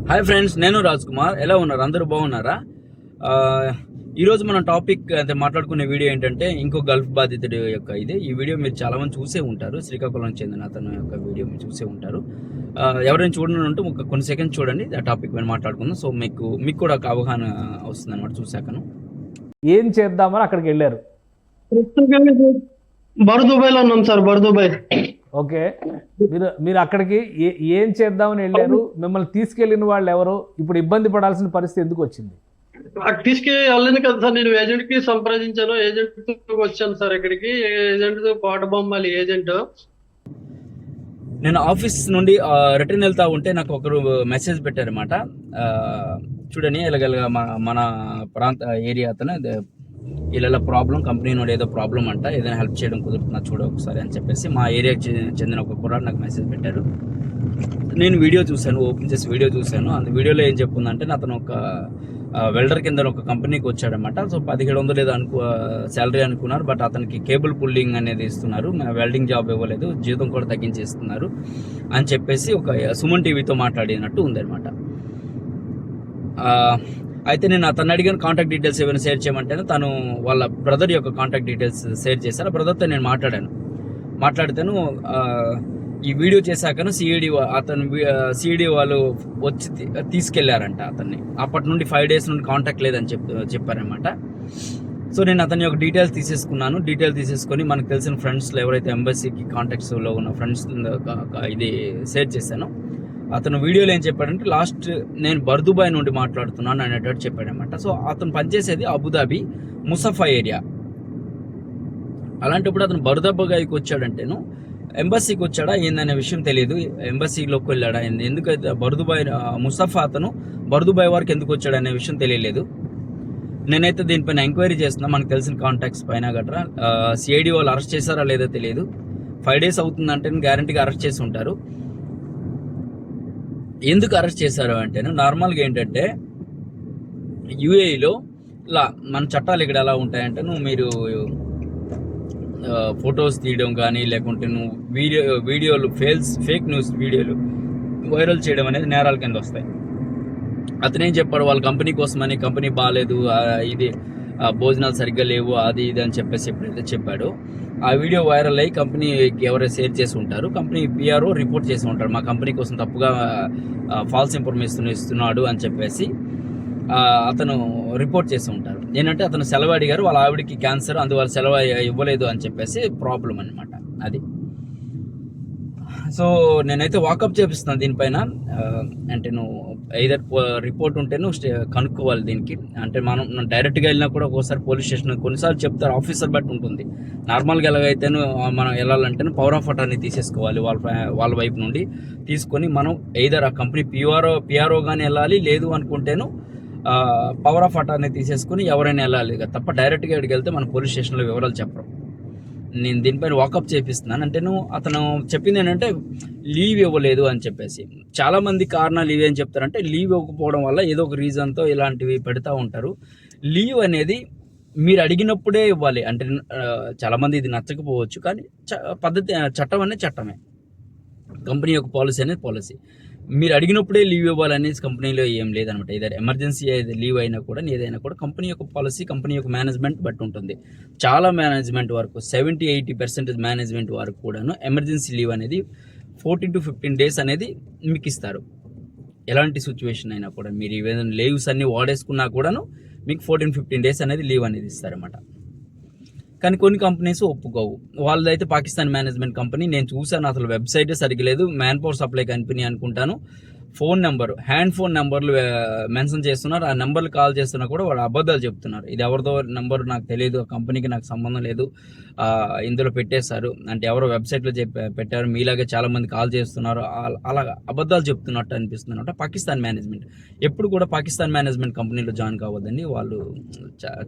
Hi friends, నేను రాజ్ కుమార్. ఎలా ఉన్నారు? అందరూ బాగున్నారా? ఈరోజు మన టాపిక్ అంటే మాట్లాడుకునే వీడియో ఏంటంటే ఇంకో గల్ఫ్ బాధితుడి యొక్క ఈ వీడియో మీరు చాలా మంది చూసే ఉంటారు. శ్రీకాకుళం చెందిన అతను యొక్క వీడియో మీరు చూసే ఉంటారు. ఎవరైనా చూడని ఉంటే కొన్ని సెకండ్స్ చూడండి, ఆ టాపిక్ మీద మాట్లాడుకుందాం. సో మీకు కూడా ఒక అవగాహన వస్తుంది అనమాట చూశాకను. ఏం చేద్దామని అక్కడికి వెళ్ళారు? బర్దుబాయ్లో ఉన్నాం సార్. బర్దుబాయ్. ఓకే, మీరు అక్కడికి ఏం చేద్దామని వెళ్ళారు? మిమ్మల్ని తీసుకెళ్లిన వాళ్ళు ఎవరు? ఇప్పుడు ఇబ్బంది పడాల్సిన పరిస్థితి ఎందుకు వచ్చింది? వెళ్ళింది కదా సార్, నేను ఏజెంట్ కి సంప్రదించాను. ఏజెంట్ వచ్చాను సార్ ఇక్కడికి. Agent Kotabommali agent. నేను ఆఫీస్ నుండి రిటర్న్ వెళ్తా ఉంటే నాకు ఒకరు మెసేజ్ పెట్టారన్నమాట. చూడని ఇలాగలగా మన ప్రాంత ఏరియా అతను ఇలా ప్రాబ్లం, కంపెనీ నుండి ఏదో ప్రాబ్లం అంట, ఏదైనా హెల్ప్ చేయడం కుదురుతున్నా చూడ ఒకసారి అని చెప్పేసి మా ఏరియాకి చెందిన ఒక కుర్రాడు నాకు మెసేజ్ పెట్టారు. నేను వీడియో చూశాను, ఓపెన్ చేసి వీడియో చూశాను. అందు వీడియోలో ఏం చెప్పుందంటే అతను ఒక వెల్డర్ కింద ఒక కంపెనీకి వచ్చాడనమాట. సో 1700 ఏదో శాలరీ అనుకున్నారు, బట్ అతనికి కేబుల్ పుల్లింగ్ అనేది ఇస్తున్నారు, వెల్డింగ్ జాబ్ ఇవ్వలేదు, జీతం కూడా తగ్గించి ఇస్తున్నారు అని చెప్పేసి ఒక సుమన్ టీవీతో మాట్లాడినట్టు ఉందన్నమాట. అయితే నేను అతను అడిగిన కాంటాక్ట్ డీటెయిల్స్ ఏమైనా షేర్ చేయమంటే తను వాళ్ళ బ్రదర్ యొక్క కాంటాక్ట్ డీటెయిల్స్ షేర్ చేశారు. ఆ బ్రదర్తో నేను మాట్లాడితేను ఈ వీడియో చేశాకను సిఈడి వాళ్ళు వచ్చి తీసుకెళ్లారంట అతన్ని. అప్పటి నుండి 5 days నుండి కాంటాక్ట్ లేదని చెప్పారనమాట. సో నేను అతని యొక్క డీటెయిల్స్ తీసేసుకొని మనకు తెలిసిన ఫ్రెండ్స్లో ఎవరైతే ఎంబసీకి కాంటాక్ట్స్లో ఉన్న ఫ్రెండ్స్ ఇది షేర్ చేశానో, అతను వీడియోలో ఏం చెప్పాడంటే లాస్ట్ నేను బర్దుబాయ్ నుండి మాట్లాడుతున్నాను అనేటట్టు చెప్పాడనమాట. సో అతను పనిచేసేది అబుదాబి ముసఫా ఏరియా. అలాంటప్పుడు అతను బర్దుబాయ్కి వచ్చాడంటేను ఎంబసీకి వచ్చాడా ఏందనే విషయం తెలియదు. ఎంబసీలోకి వెళ్ళాడా ఎందుకైతే ముసఫా అతను బర్దుబాయ్ వరకు ఎందుకు వచ్చాడు అనే విషయం తెలియలేదు. నేనైతే దీనిపైన ఎంక్వైరీ చేస్తున్నా, మనకు తెలిసిన కాంటాక్ట్స్ పైన గట్రా. సిఐడి వాళ్ళు అరెస్ట్ చేశారా లేదో తెలియదు. 5 days అవుతుందంటే గ్యారంటీగా అరెస్ట్ చేసి ఉంటారు. ఎందుకు అరెస్ట్ చేశారు అంటే నార్మల్గా ఏంటంటే యూఏఈలో ఇలా మన చట్టాలు ఇక్కడ ఎలా ఉంటాయంటే మీరు ఫొటోస్ తీయడం కానీ, లేకుంటే వీడియోలు ఫేక్ న్యూస్ వీడియోలు వైరల్ చేయడం అనేది నేరాల కింద వస్తాయి. అతనేం చెప్పాడు, వాళ్ళ కంపెనీ కోసమని, కంపెనీ బాగాలేదు, ఇది భోజనాలు సరిగ్గా లేవు, అది ఇది అని చెప్పేసి ఎప్పుడైతే చెప్పాడో ఆ వీడియో వైరల్ అయ్యి కంపెనీకి ఎవరైనా షేర్ చేసి ఉంటారు, కంపెనీ పిఆర్ఓ రిపోర్ట్ చేసి ఉంటారు, మా కంపెనీ కోసం తప్పుగా ఫాల్స్ ఇన్ఫర్మేషన్ ఇస్తున్నాడు అని చెప్పేసి అతను రిపోర్ట్ చేసి ఉంటారు. ఏంటంటే అతను సెలవు అడిగారు, వాళ్ళ ఆవిడికి క్యాన్సర్, అందువల్ల సెలవు ఇవ్వలేదు అని చెప్పేసి ప్రాబ్లం అనమాట అది. సో నేనైతే వాకప్ చేపిస్తున్నాను దీనిపైన. అంటే నువ్వు ఐదర్ రిపోర్ట్ ఉంటేను కనుక్కోవాలి దీనికి. అంటే మనం డైరెక్ట్గా వెళ్ళినా కూడా ఒక్కోసారి పోలీస్ స్టేషన్ కొన్నిసార్లు చెప్తారు, ఆఫీసర్ బట్టి ఉంటుంది. నార్మల్గా ఎలాగైతేను మనం వెళ్ళాలంటే పవర్ ఆఫ్ అటార్నీ తీసేసుకోవాలి వాళ్ళ వైపు నుండి తీసుకొని, మనం ఐదర్ ఆ కంపెనీ పిఆర్ఓ కానీ వెళ్ళాలి, లేదు అనుకుంటేను పవర్ ఆఫ్ అటార్నీ తీసేసుకొని ఎవరైనా వెళ్ళాలి తప్ప డైరెక్ట్గా ఇక్కడికి వెళ్తే మన పోలీస్ స్టేషన్లో వివరాలు చెప్పరు. నేను దీనిపైన వాకప్ చేపిస్తున్నాను. అంటే అతను చెప్పింది ఏంటంటే లీవ్ ఇవ్వలేదు అని చెప్పేసి. చాలామంది కారణాలు లీవ్ ఏం చెప్తారంటే లీవ్ ఇవ్వకపోవడం వల్ల ఏదో ఒక రీజన్తో ఇలాంటివి పెడతా ఉంటారు. లీవ్ అనేది మీరు అడిగినప్పుడే ఇవ్వాలి. అంటే చాలామంది ఇది నచ్చకపోవచ్చు, కానీ చట్టం అనేది చట్టమే, కంపెనీ యొక్క పాలసీ అనేది పాలసీ. మీరు అడిగినప్పుడే లీవ్ ఇవ్వాలనేది కంపెనీలో ఏం లేదనమాట. ఏదైనా ఎమర్జెన్సీ లీవ్ అయినా కూడా ఏదైనా కూడా కంపెనీ యొక్క పాలసీ, కంపెనీ యొక్క మేనేజ్మెంట్ బట్టి ఉంటుంది. చాలా మేనేజ్మెంట్ వరకు 70-80% మేనేజ్మెంట్ వరకు కూడాను ఎమర్జెన్సీ లీవ్ అనేది 14 to 15 days అనేది మీకు ఇస్తారు. ఎలాంటి సిచ్యువేషన్ అయినా కూడా మీరు ఏదైనా లీవ్స్ అన్ని వాడేసుకున్నా కూడాను మీకు 14-15 days అనేది లీవ్ అనేది ఇస్తారన్నమాట. కానీ కొన్ని కంపెనీస్ ఒప్పుకోవు. వాళ్ళదైతే పాకిస్తాన్ మేనేజ్మెంట్ కంపెనీ, నేను చూశాను, అసలు వెబ్సైటే సరిగ్గా లేదు, మ్యాన్ పవర్ సప్లై కంపెనీ అనుకుంటాను. హ్యాండ్ ఫోన్ నెంబర్లు మెన్షన్ చేస్తున్నారు. ఆ నెంబర్లు కాల్ చేస్తున్నా కూడా వాళ్ళు అబద్ధాలు చెప్తున్నారు. ఇది ఎవరిదో నెంబర్ నాకు తెలియదు, ఆ కంపెనీకి నాకు సంబంధం లేదు, ఇందులో పెట్టేశారు అంటే ఎవరో వెబ్సైట్లో పెట్టారు, మీలాగే చాలామంది కాల్ చేస్తున్నారు, అలాగా అబద్ధాలు చెప్తున్నట్టు అనిపిస్తుంది అనమాట. పాకిస్తాన్ మేనేజ్మెంట్ ఎప్పుడు కూడా పాకిస్తాన్ మేనేజ్మెంట్ కంపెనీలో జాయిన్ కావద్దండి. వాళ్ళు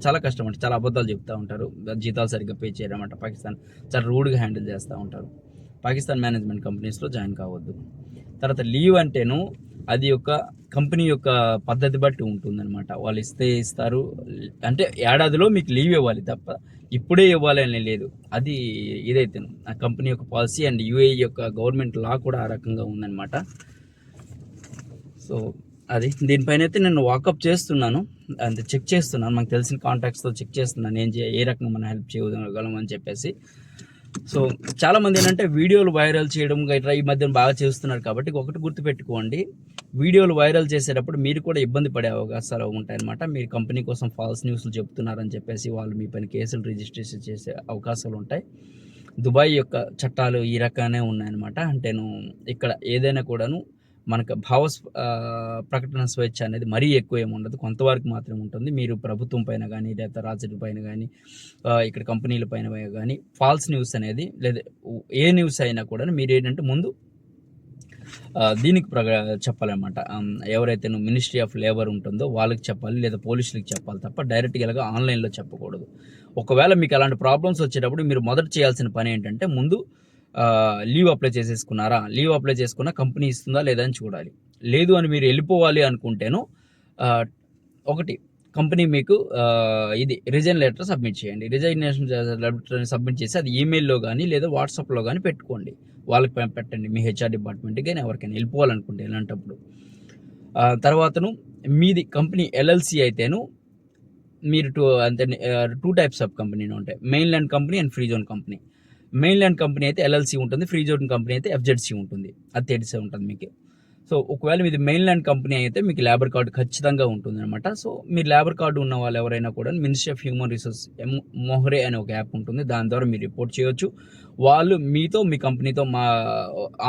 చాలా కష్టం అంటే చాలా అబద్ధాలు చెప్తూ ఉంటారు, జీతాలు సరిగ్గా పే చేయరన్నమాట. పాకిస్తాన్ చాలా రూడ్గా హ్యాండిల్ చేస్తూ ఉంటారు. పాకిస్తాన్ మేనేజ్మెంట్ కంపెనీస్లో జాయిన్ కావద్దు. తర్వాత లీవ్ అంటేను అది ఒక కంపెనీ యొక్క పద్ధతి బట్టి ఉంటుందన్నమాట. వాళ్ళు ఇస్తారు, అంటే ఏడాదిలో మీకు లీవ్ ఇవ్వాలి తప్ప ఇప్పుడే ఇవ్వాలి అని లేదు. అది ఇదైతే ఆ కంపెనీ యొక్క పాలసీ అండ్ యూఏఈ యొక్క గవర్నమెంట్ లా కూడా ఆ రకంగా ఉందన్నమాట. సో అది దీనిపైన అయితే నేను వాకప్ చేస్తున్నాను, అంటే చెక్ చేస్తున్నాను, మనకు తెలిసిన కాంటాక్ట్స్తో చెక్ చేస్తున్నాను ఏ రకంగా మనం హెల్ప్ చేయగలం అని చెప్పేసి. సో చాలామంది ఏంటంటే వీడియోలు వైరల్ చేయడం ఇట్లా ఈ మధ్యన బాగా చేస్తున్నారు కాబట్టి ఒకటి గుర్తుపెట్టుకోండి, వీడియోలు వైరల్ చేసేటప్పుడు మీరు కూడా ఇబ్బంది పడే అవకాశాలు ఉంటాయన్నమాట. మీరు కంపెనీ కోసం ఫాల్స్ న్యూస్లు చెప్తున్నారని చెప్పేసి వాళ్ళు మీ పైన కేసులు రిజిస్ట్రేషన్ చేసే అవకాశాలు ఉంటాయి. దుబాయ్ యొక్క చట్టాలు ఈ రకంగానే ఉన్నాయన్నమాట. అంటే ఇక్కడ ఏదైనా కూడాను మనకు ప్రకటన స్వేచ్ఛ అనేది మరీ ఎక్కువ ఏమి ఉండదు, కొంతవరకు మాత్రమే ఉంటుంది. మీరు ప్రభుత్వం పైన కానీ లేదా రాజకీయ పైన కానీ ఇక్కడ కంపెనీల పైన కానీ ఫాల్స్ న్యూస్ అనేది లేదా ఏ న్యూస్ అయినా కూడా మీరు ఏంటంటే ముందు దీనికి చెప్పాలన్నమాట. ఎవరైతే మినిస్ట్రీ ఆఫ్ లేబర్ ఉంటుందో వాళ్ళకి చెప్పాలి, లేదా పోలీసులకు చెప్పాలి తప్ప డైరెక్ట్గా ఇలాగా ఆన్లైన్లో చెప్పకూడదు. ఒకవేళ మీకు అలాంటి ప్రాబ్లమ్స్ వచ్చేటప్పుడు మీరు మొదట చేయాల్సిన పని ఏంటంటే ముందు లీవ్ అప్లై చేసేసుకున్నారా, లీవ్ అప్లై చేసుకున్న కంపెనీ ఇస్తుందా లేదా అని చూడాలి. లేదు అని మీరు వెళ్ళిపోవాలి అనుకుంటేను ఒకటి కంపెనీ మీకు ఇది రిజైన్ లెటర్ సబ్మిట్ చేయండి. రిజైనేషన్ లెటర్ సబ్మిట్ చేసి అది ఈమెయిల్లో కానీ లేదా వాట్సాప్లో కానీ పెట్టుకోండి, వాళ్ళకి పెట్టండి, మీ హెచ్ఆర్ డిపార్ట్మెంట్కి కానీ ఎవరికైనా వెళ్ళిపోవాలనుకుంటే ఇలాంటప్పుడు. తర్వాతను మీది కంపెనీ ఎల్ఎల్సి అయితేను మీరు టూ టైప్స్ ఆఫ్ కంపెనీలు ఉంటాయి, main land company and free zone company. Main land company అయితే ఎల్ఎల్సి ఉంటుంది, ఫ్రీ జోన్ కంపెనీ అయితే ఎఫ్జెడ్సి ఉంటుంది, అది తెలిసే ఉంటుంది మీకు. సో ఒకవేళ మీది మెయిన్ ల్యాండ్ కంపెనీ అయితే మీకు లేబర్ కార్డు ఖచ్చితంగా ఉంటుంది అనమాట. సో మీరు లేబర్ కార్డు ఉన్న వాళ్ళు ఎవరైనా కూడా మినిస్ట్రీ ఆఫ్ హ్యూమన్ రిసోర్స్ మొహరే అనే ఒక యాప్ ఉంటుంది, దాని ద్వారా మీరు రిపోర్ట్ చేయొచ్చు. వాళ్ళు మీతో మీ కంపెనీతో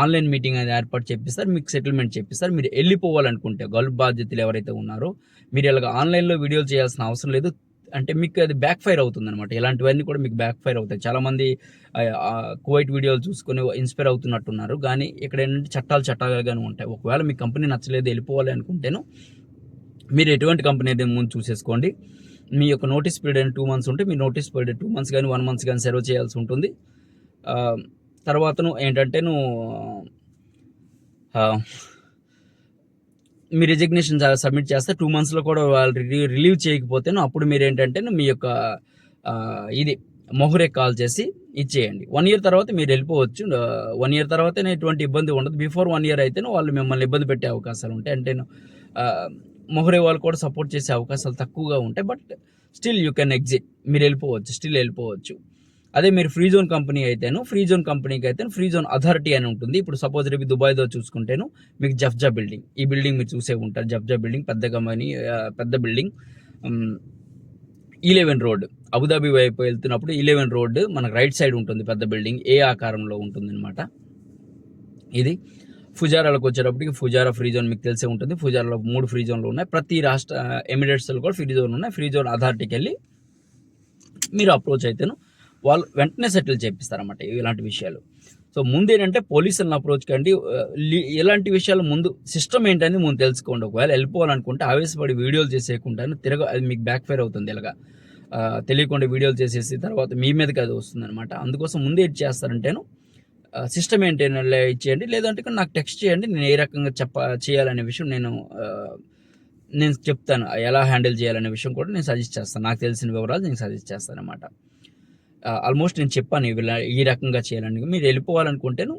ఆన్లైన్ మీటింగ్ అనేది ఏర్పాటు చేపిస్తారు, మీకు సెటిల్మెంట్ చేపిస్తారు. మీరు వెళ్ళిపోవాలనుకుంటే గల్ఫ్ బాధ్యతలు ఎవరైతే ఉన్నారో మీరు ఇలాగ ఆన్లైన్లో వీడియోలు చేయాల్సిన అవసరం లేదు, అంటే మీకు అది బ్యాక్ ఫైర్ అవుతుంది అనమాట. ఇలాంటివన్నీ కూడా మీకు బ్యాక్ ఫైర్ అవుతాయి. చాలామంది కువైట్ వీడియోలు చూసుకొని ఇన్స్పైర్ అవుతున్నట్టున్నారు, కానీ ఇక్కడ ఏంటంటే చట్టాలుగానే ఉంటాయి. ఒకవేళ మీ కంపెనీ నచ్చలేదు వెళ్ళిపోవాలి అనుకుంటేను మీరు ఎటువంటి కంపెనీ అయితే ముందు చూసేసుకోండి. మీ యొక్క నోటీస్ పీరియడ్ అని 2 months ఉంటే మీ నోటీస్ పీరియడ్ 2 months కానీ 1 month కానీ సర్వ్ చేయాల్సి ఉంటుంది. తర్వాతను ఏంటంటే మీ రిజిగ్నేషన్ సబ్మిట్ చేస్తే 2 monthsలో కూడా వాళ్ళు రిలీవ్ చేయకపోతేనో అప్పుడు మీరు ఏంటంటే మీ యొక్క ఇది మొహరే కాల్ చేసి ఇచ్చేయండి. 1 year తర్వాత మీరు వెళ్ళిపోవచ్చు. 1 year తర్వాతనే ఎటువంటి ఇబ్బంది ఉండదు. బిఫోర్ 1 year అయితేనే వాళ్ళు మిమ్మల్ని ఇబ్బంది పెట్టే అవకాశాలు ఉంటాయి. అంటే మొహరే వాళ్ళు కూడా సపోర్ట్ చేసే అవకాశాలు తక్కువగా ఉంటాయి. But still you can exit, మీరు వెళ్ళిపోవచ్చు. అదే మీరు ఫ్రీ జోన్ కంపెనీ అయితేను ఫ్రీ జోన్ కంపెనీకి అయితే ఫ్రీ జోన్ అథారిటీ అని ఉంటుంది. ఇప్పుడు సపోజ్ రేపు దుబాయ్లో చూసుకుంటేను మీకు జఫ్జా బిల్డింగ్, ఈ బిల్డింగ్ మీరు చూసే ఉంటారు. జఫ్జా బిల్డింగ్ పెద్ద కంపెనీ, పెద్ద బిల్డింగ్. 11 రోడ్ అబుదాబి వైపు వెళ్తున్నప్పుడు 11 రోడ్ మనకు రైట్ సైడ్ ఉంటుంది, పెద్ద బిల్డింగ్ ఏ ఆకారంలో ఉంటుంది అనమాట. ఇది ఫుజారాలకు వచ్చేటప్పటికి ఫుజారా ఫ్రీ జోన్ మీకు తెలిసే ఉంటుంది. ఫుజారాలో 3 ఫ్రీ జోన్లు ఉన్నాయి, ప్రతి రాష్ట్ర ఎమిరేట్స్లో కూడా ఫ్రీ జోన్ ఉన్నాయి. ఫ్రీ జోన్ అథారిటీకి వెళ్ళి మీరు అప్రోచ్ అయితేను వాళ్ళు వెంటనే సెటిల్ చేపిస్తారన్నమాట ఇలాంటి విషయాలు. సో ముందు ఏంటంటే పోలీసులను అప్రోచ్ కండి, ఇలాంటి విషయాలు ముందు సిస్టమ్ ఏంటని ముందు తెలుసుకోండి. ఒకవేళ వెళ్ళిపోవాలనుకుంటే ఆవేశపడి వీడియోలు చేసేయకుండా అది మీకు బ్యాక్ ఫైర్ అవుతుంది. ఇలాగా తెలియకుండా వీడియోలు చేసేసి తర్వాత మీ మీదకి అది వస్తుంది అనమాట. అందుకోసం ముందు ఏం చేస్తారంటేను సిస్టమ్ ఏంటి ఇచ్చేయండి, లేదంటే నాకు టెక్స్ట్ చేయండి, నేను ఏ రకంగా చేయాలనే విషయం నేను చెప్తాను. ఎలా హ్యాండిల్ చేయాలనే విషయం కూడా నేను సజెస్ట్ చేస్తాను, నాకు తెలిసిన వివరాలు నేను సజెస్ట్ చేస్తాను అనమాట. ఆల్మోస్ట్ నేను చెప్పాను ఈ రకంగా చేయాలని. మీరు వెళ్ళిపోవాలనుకుంటేను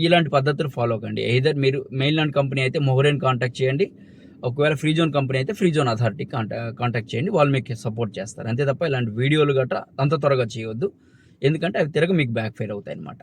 ఇలాంటి పద్ధతులు ఫాలో కండి. ఎయిదర్ మీరు మెయిన్ ల్యాండ్ కంపెనీ అయితే మొహరేని కాంటాక్ట్ చేయండి, ఒకవేళ ఫ్రీ జోన్ కంపెనీ అయితే ఫ్రీ జోన్ అథారిటీ కాంటాక్ట్ చేయండి, వాళ్ళు మీకు సపోర్ట్ చేస్తారు. అంతే తప్ప ఇలాంటి వీడియోలు గట్రా అంత త్వరగా చేయవద్దు, ఎందుకంటే అవి తిరగ మీకు బ్యాక్ ఫైర్ అవుతాయి అనమాట.